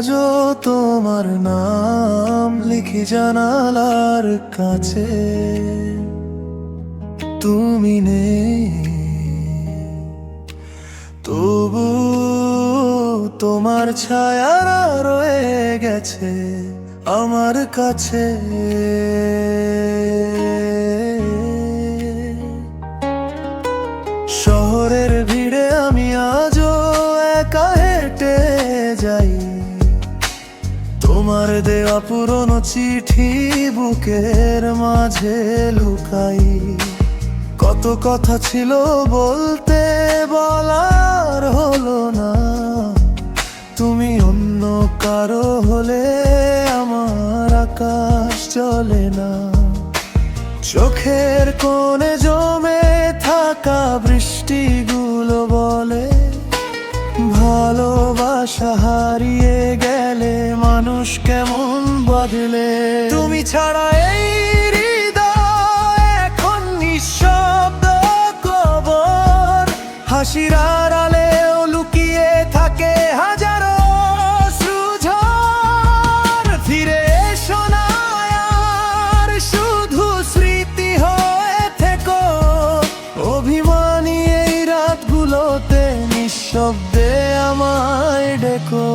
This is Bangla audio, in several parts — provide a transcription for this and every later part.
আজও তোমার নাম লিখি জানালার কাছে। তুমি নেই তবু তোমার ছায়া রয়ে গেছে আমার কাছে। শহরের ভিড়ে আমি আজও একা হেঁটে যাই, তোমার দেওয়া পুরনো চিঠি বুকের মাঝে লুকাই। কত কথা ছিল বলতে বলার হলো না, তুমি অন্য কারো হলে আমার আকাশ চলে না। চোখের কোণে জমে থাকা বৃষ্টিগুলো বলে ভালোবাসা হারিয়ে গেলে মানুষ কেমন বদলে। তুমি ছাড়া এই হৃদয় এখন নিঃশব্দ কবর, হাসির আড়ালেও লুকিয়ে থাকে হাজারো অশ্রুঝড়। ফিরে এসো না আর শুধু স্মৃতি হয়ে থেকো, অভিমানী এই রাতগুলোতে নিঃশব্দে আমায় ডেকো।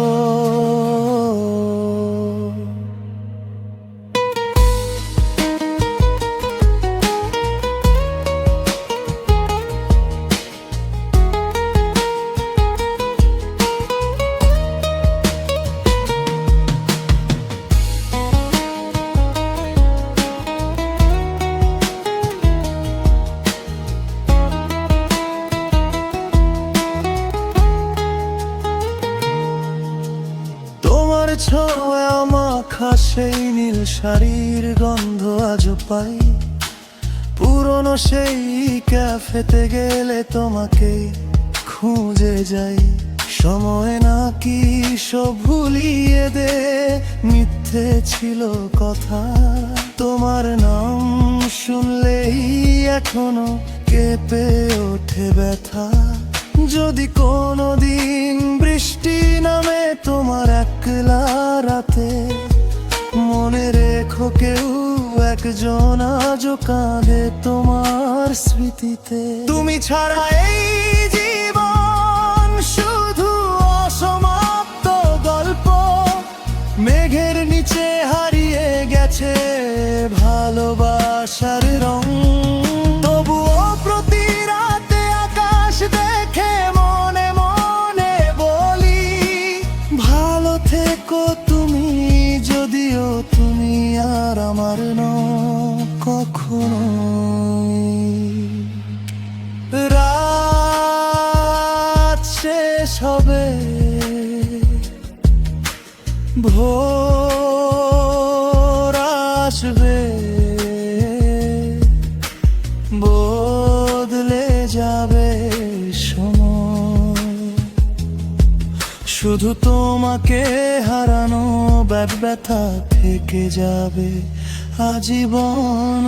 ছোঁয়া মাখা সেই নীল শাড়ির গন্ধ আজও পাই, পুরনো সেই ক্যাফেতে গেলে তোমাকে খুঁজে যাই। সময় নাকি সব ভুলিয়ে দে, মিথ্যে ছিল কথা, তোমার নাম শুনলেই এখনো কেঁপে ওঠে ব্যথা। যদি কোনোদিন বৃষ্টি নামে তোমার একলা রাতে, মনে রেখো কেউ একজন আজও কাঁদে তোমার স্মৃতিতে। তুমি ছাড়া এই জীবন শুধু অসমাপ্ত গল্প, মেঘের নিচে হারিয়ে গেছে ভালোবাসার রং। তবুও প্রতি রাতে আকাশ দেখে মনে মনে বলি ভালো থেকো তুমি, যদিও তুমি আর আমার নও কখনো। রাত শেষ হবে, ভোর আসবে, বদলে যাবে সময়। শুধু তোমাকে হারানো ব্যথা থেকে যাবে আজীবন।